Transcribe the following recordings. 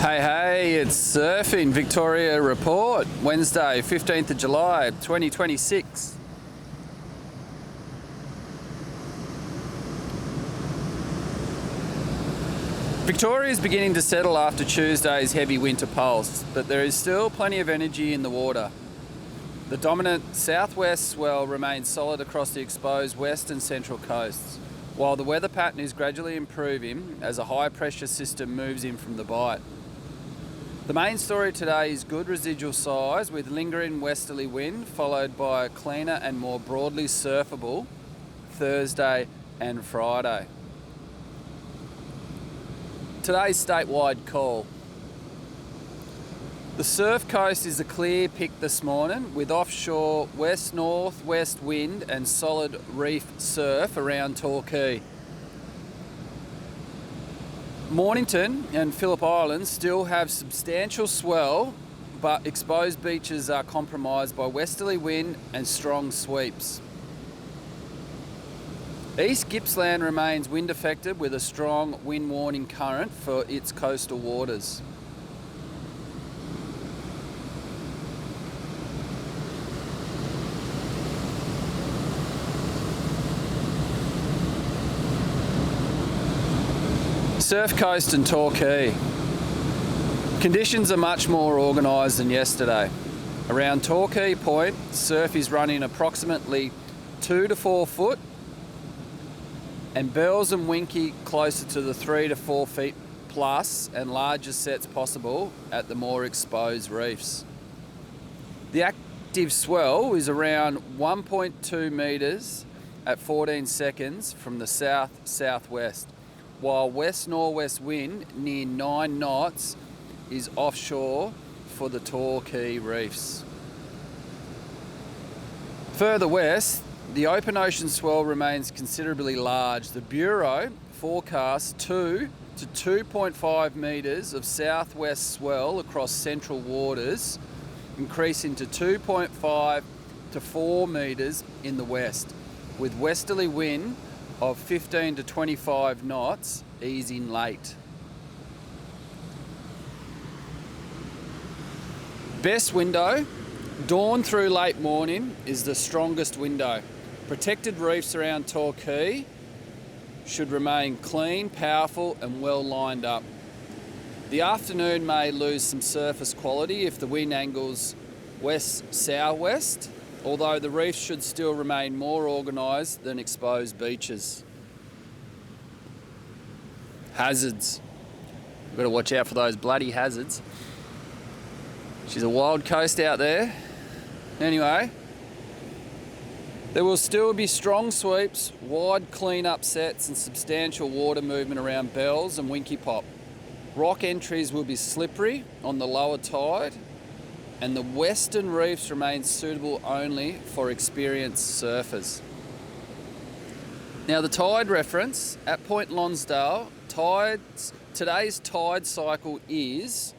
Hey, it's Surfing Victoria Report, Wednesday, 15th of July, 2026. Victoria is beginning to settle after Tuesday's heavy winter pulse, but there is still plenty of energy in the water. The dominant southwest swell remains solid across the exposed west and central coasts, while the weather pattern is gradually improving as a high pressure system moves in from the bight. The main story today is good residual size with lingering westerly wind, followed by a cleaner and more broadly surfable Thursday and Friday. Today's statewide call. The surf coast is a clear pick this morning with offshore west-northwest wind and solid reef surf around Torquay. Mornington and Phillip Islands still have substantial swell, but exposed beaches are compromised by westerly wind and strong sweeps. East Gippsland remains wind affected with a strong wind warning current for its coastal waters. Surf Coast and Torquay. Conditions are much more organised than yesterday. Around Torquay Point, surf is running approximately 2 to 4 foot, and Bells and Winkipop closer to the 3 to 4 feet plus and larger sets possible at the more exposed reefs. The active swell is around 1.2 metres at 14 seconds from the south-southwest, while west-northwest wind near 9 knots is offshore for the Torquay reefs. Further west, the open ocean swell remains considerably large. The Bureau forecasts 2 to 2.5 metres of southwest swell across central waters, increasing to 2.5 to 4 metres in the west, with westerly wind of 15 to 25 knots easing late. Best window, dawn through late morning is the strongest window. Protected reefs around Torquay should remain clean, powerful and well lined up. The afternoon may lose some surface quality if the wind angles west-southwest, although the reefs should still remain more organised than exposed beaches. Hazards. We've got to watch out for those bloody hazards. She's a wild coast out there. Anyway, there will still be strong sweeps, wide clean-up sets and substantial water movement around Bells and Winkipop. Rock entries will be slippery on the lower tide, and the western reefs remain suitable only for experienced surfers. Now the tide reference at Point Lonsdale, today's tide cycle is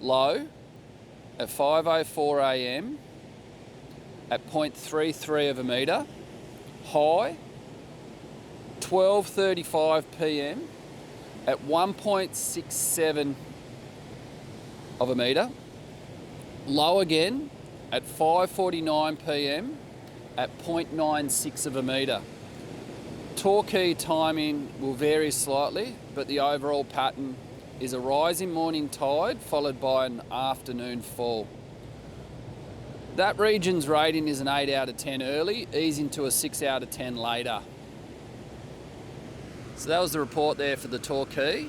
low at 5:04 a.m. at 0.33 of a metre, high 12:35 p.m. at 1.67 of a metre, low again at 5:49 p.m. at 0.96 of a metre. Torquay timing will vary slightly, but the overall pattern is a rising morning tide followed by an afternoon fall. That region's rating is an 8 out of 10 early, easing to a 6 out of 10 later. So that was the report there for the Torquay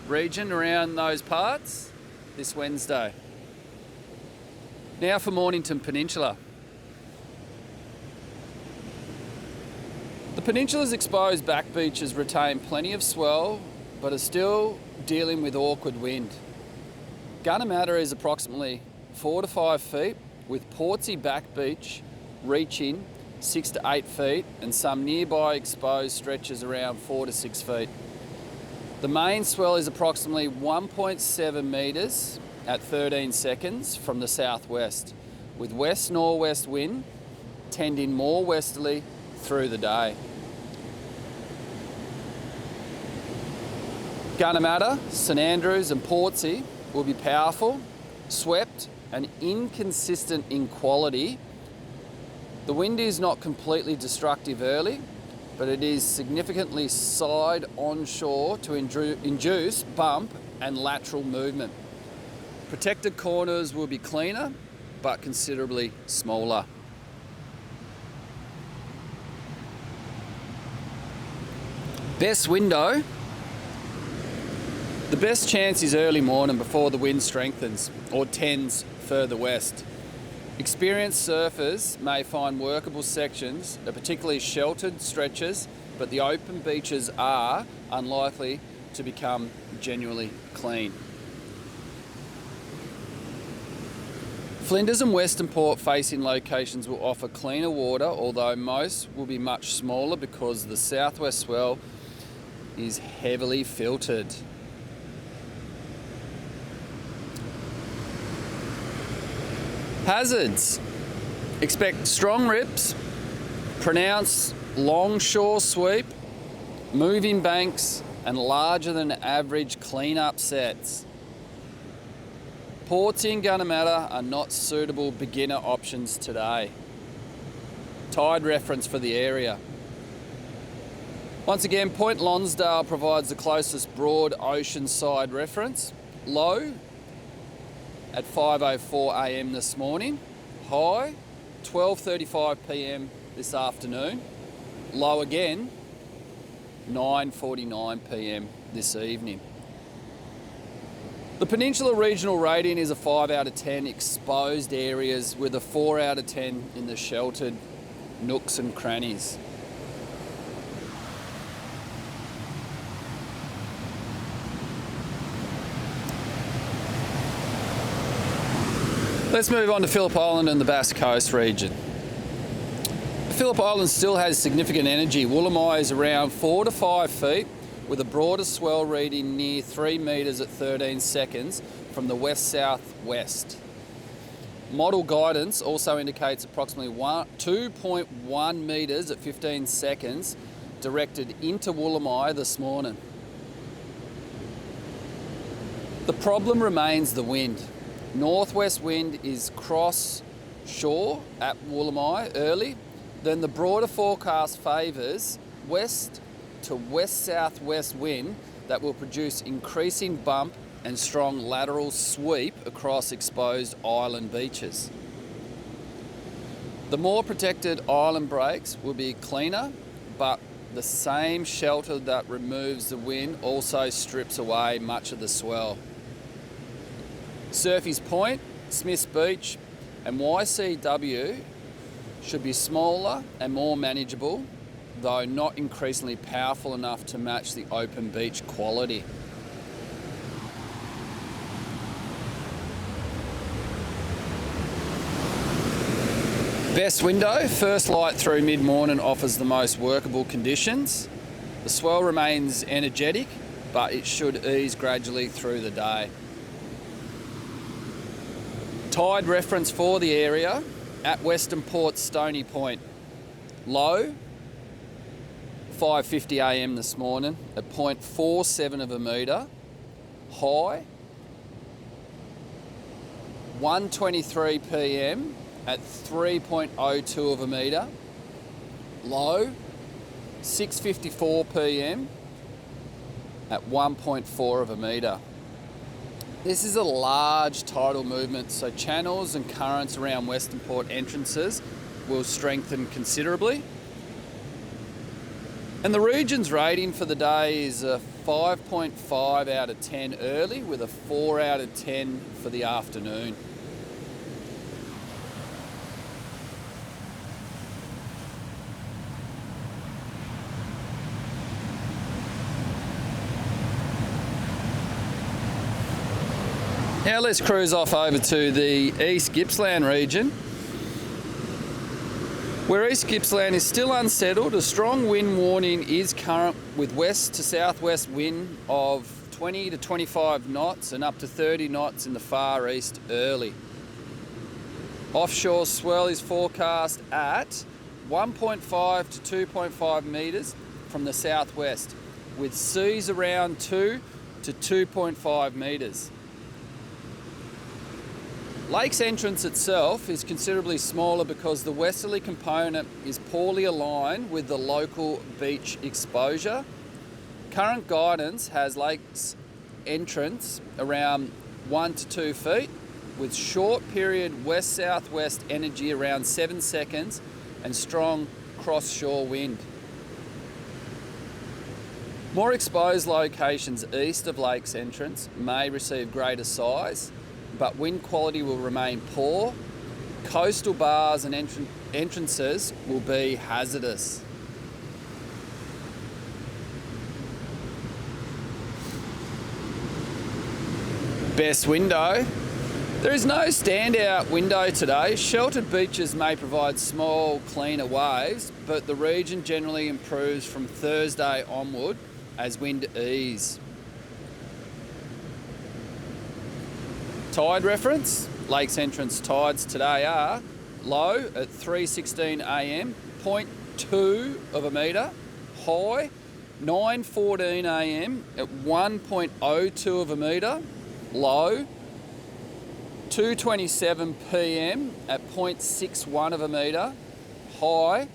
region around those parts this Wednesday. Now for Mornington Peninsula. The Peninsula's exposed back beaches retain plenty of swell, but are still dealing with awkward wind. Gunnamatta is approximately 4 to 5 feet, with Portsea back beach reaching 6 to 8 feet and some nearby exposed stretches around 4 to 6 feet. The main swell is approximately 1.7 metres at 13 seconds from the southwest, with west-northwest wind tending more westerly through the day. Gunnamatta, St Andrews and Portsea will be powerful, swept and inconsistent in quality. The wind is not completely destructive early, but it is significantly side onshore to induce bump and lateral movement. Protected corners will be cleaner, but considerably smaller. Best window. The best chance is early morning before the wind strengthens or tends further west. Experienced surfers may find workable sections are particularly sheltered stretches, but the open beaches are unlikely to become genuinely clean. Flinders and Western Port facing locations will offer cleaner water, although most will be much smaller because the southwest swell is heavily filtered. Hazards. Expect strong rips, pronounced longshore sweep, moving banks, and larger than average clean-up sets. Ports in Gunnamatta are not suitable beginner options today. Tide reference for the area. Once again, Point Lonsdale provides the closest broad ocean side reference. Low at 5:04 a.m. this morning. High 12:35 p.m. this afternoon. Low again 9:49 p.m. this evening. The Peninsula regional rating is a 5 out of 10 exposed areas with a 4 out of 10 in the sheltered nooks and crannies. Let's move on to Phillip Island and the Bass Coast region. Phillip Island still has significant energy. Woolamai is around 4 to 5 feet with a broader swell reading near 3 metres at 13 seconds from the west-southwest. Model guidance also indicates approximately 2.1 metres at 15 seconds directed into Woolamai this morning. The problem remains the wind. Northwest wind is cross shore at Woolamai early, then the broader forecast favours west to west-southwest wind that will produce increasing bump and strong lateral sweep across exposed island beaches. The more protected island breaks will be cleaner, but the same shelter that removes the wind also strips away much of the swell. Surfy's Point, Smith's Beach and YCW should be smaller and more manageable, though not increasingly powerful enough to match the open beach quality. Best window, first light through mid-morning offers the most workable conditions. The swell remains energetic, but it should ease gradually through the day. Tide reference for the area at Western Port Stony Point. Low 5:50 a.m. this morning at 0.47 of a metre. High 1:23 p.m. at 3.02 of a metre. Low 6:54 p.m. at 1.4 of a metre. This is a large tidal movement, so channels and currents around Western Port entrances will strengthen considerably. And the region's rating for the day is a 5.5 out of 10 early with a 4 out of 10 for the afternoon. Now let's cruise off over to the East Gippsland region, where East Gippsland is still unsettled. A strong wind warning is current with west to southwest wind of 20 to 25 knots and up to 30 knots in the far east early. Offshore swell is forecast at 1.5 to 2.5 metres from the southwest, with seas around 2 to 2.5 metres. Lake's entrance itself is considerably smaller because the westerly component is poorly aligned with the local beach exposure. Current guidance has Lake's entrance around 1 to 2 feet, with short period west-southwest energy around 7 seconds and strong cross-shore wind. More exposed locations east of Lake's entrance may receive greater size, but wind quality will remain poor. Coastal bars and entrances will be hazardous. Best window. There is no standout window today. Sheltered beaches may provide small, cleaner waves, but the region generally improves from Thursday onward as wind ease. Tide reference. Lake's entrance tides today are low at 3:16 a.m, 0.2 of a metre. High 9:14 a.m. at 1.02 of a metre. Low 2:27 p.m. at 0.61 of a metre. High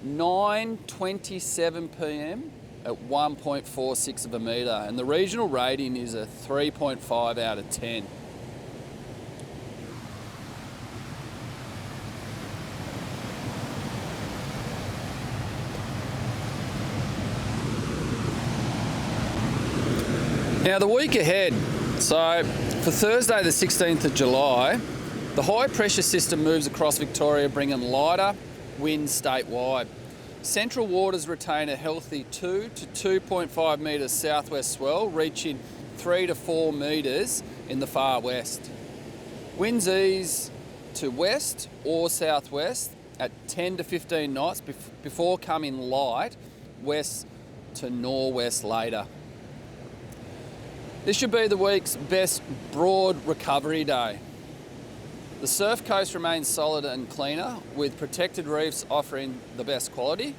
9:27 p.m. at 1.46 of a metre. And the regional rating is a 3.5 out of 10. Now the week ahead, so for Thursday the 16th of July, the high pressure system moves across Victoria bringing lighter winds statewide. Central waters retain a healthy 2 to 2.5 metres southwest swell, reaching 3 to 4 metres in the far west. Winds ease to west or southwest at 10 to 15 knots before coming light west to northwest later. This should be the week's best broad recovery day. The surf coast remains solid and cleaner, with protected reefs offering the best quality.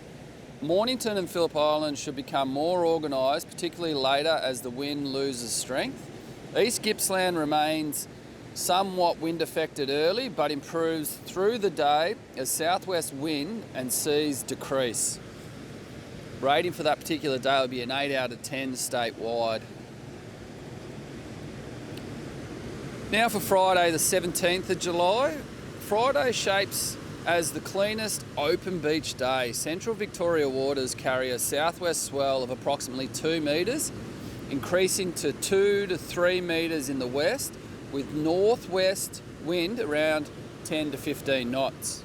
Mornington and Phillip Island should become more organised, particularly later as the wind loses strength. East Gippsland remains somewhat wind affected early, but improves through the day as southwest wind and seas decrease. Rating for that particular day will be an 8 out of 10 statewide. Now for Friday the 17th of July. Friday shapes as the cleanest open beach day. Central Victoria waters carry a southwest swell of approximately 2 metres, increasing to 2 to 3 metres in the west, with northwest wind around 10 to 15 knots.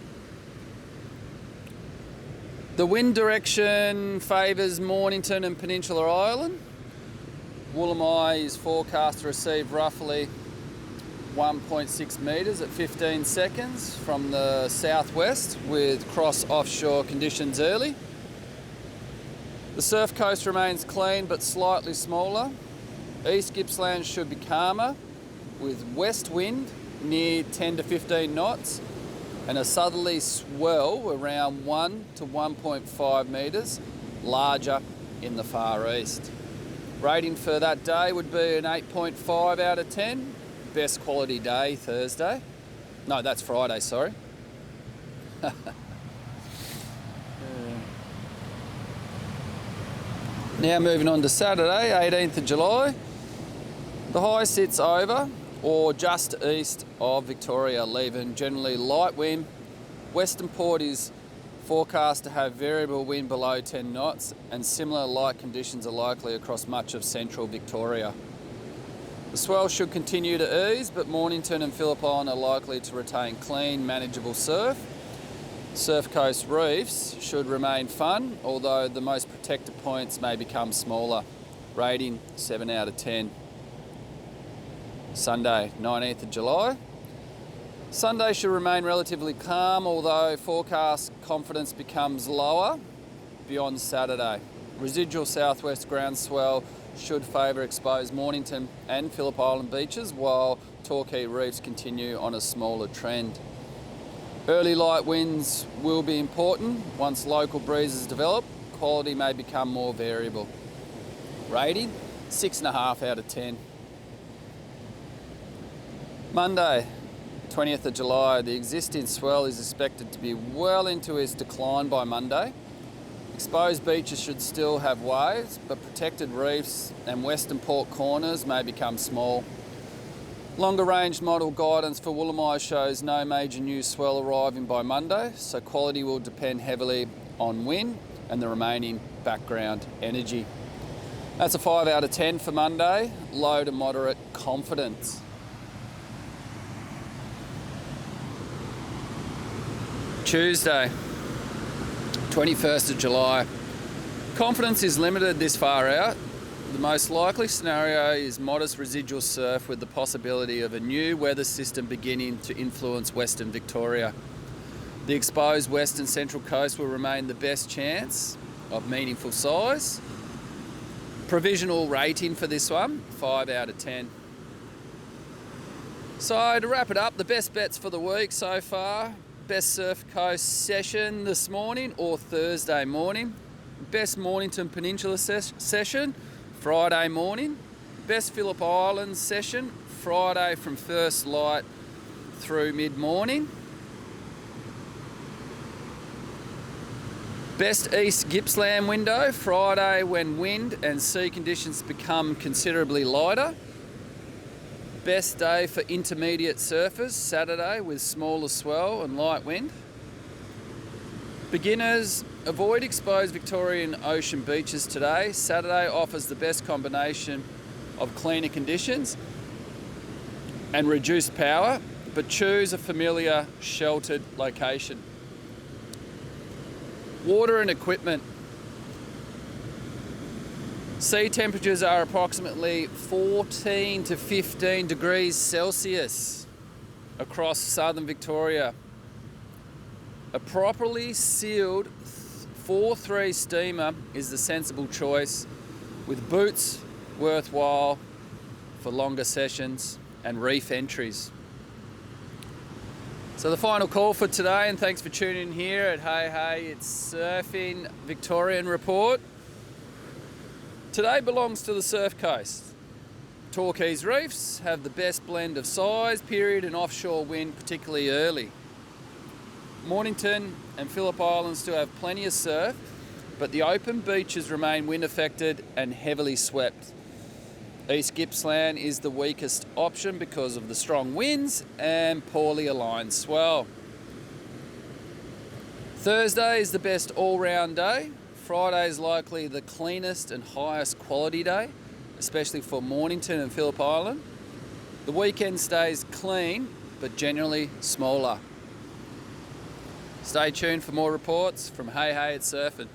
The wind direction favours Mornington and Peninsula Island. Woolamai is forecast to receive roughly 1.6 metres at 15 seconds from the southwest, with cross offshore conditions early. The surf coast remains clean but slightly smaller. East Gippsland should be calmer, with west wind near 10 to 15 knots and a southerly swell around 1 to 1.5 metres, larger in the far east. Rating for that day would be an 8.5 out of 10. Best quality day Thursday. No, that's Friday, sorry. Now moving on to Saturday, 18th of July. The high sits over or just east of Victoria, leaving generally light wind. Western Port is forecast to have variable wind below 10 knots, and similar light conditions are likely across much of central Victoria. The swell should continue to ease, but Mornington and Phillip Island are likely to retain clean, manageable surf. Surf coast reefs should remain fun, although the most protected points may become smaller. Rating 7 out of 10. Sunday, 19th of July. Sunday should remain relatively calm, although forecast confidence becomes lower beyond Saturday. Residual southwest ground swell should favour exposed Mornington and Phillip Island beaches, while Torquay reefs continue on a smaller trend. Early light winds will be important. Once local breezes develop, quality may become more variable. Rating 6.5 out of 10. Monday, 20th of July, the existing swell is expected to be well into its decline by Monday. Exposed beaches should still have waves, but protected reefs and western port corners may become small. Longer range model guidance for Woolamai shows no major new swell arriving by Monday, so quality will depend heavily on wind and the remaining background energy. That's a 5 out of 10 for Monday, low to moderate confidence. Tuesday, 21st of July. Confidence is limited this far out. The most likely scenario is modest residual surf with the possibility of a new weather system beginning to influence Western Victoria. The exposed western central coast will remain the best chance of meaningful size. Provisional rating for this one, 5 out of 10. So to wrap it up, the best bets for the week so far: best Surf Coast session this morning or Thursday morning. Best Mornington Peninsula session, Friday morning. Best Phillip Island session, Friday from first light through mid-morning. Best East Gippsland window, Friday when wind and sea conditions become considerably lighter. Best day for intermediate surfers, Saturday with smaller swell and light wind. Beginners, avoid exposed Victorian ocean beaches today. Saturday offers the best combination of cleaner conditions and reduced power, but choose a familiar sheltered location. Water and equipment. Sea temperatures are approximately 14 to 15 degrees Celsius across southern Victoria. A properly sealed 4-3 steamer is the sensible choice, with boots worthwhile for longer sessions and reef entries. So the final call for today, and thanks for tuning in here at Hey It's Surfing Victorian Report. Today belongs to the Surf Coast. Torquay's reefs have the best blend of size, period and offshore wind, particularly early. Mornington and Phillip Islands still have plenty of surf, but the open beaches remain wind affected and heavily swept. East Gippsland is the weakest option because of the strong winds and poorly aligned swell. Thursday is the best all-round day. Friday is likely the cleanest and highest quality day, especially for Mornington and Phillip Island. The weekend stays clean, but generally smaller. Stay tuned for more reports from Hey It's Surfing.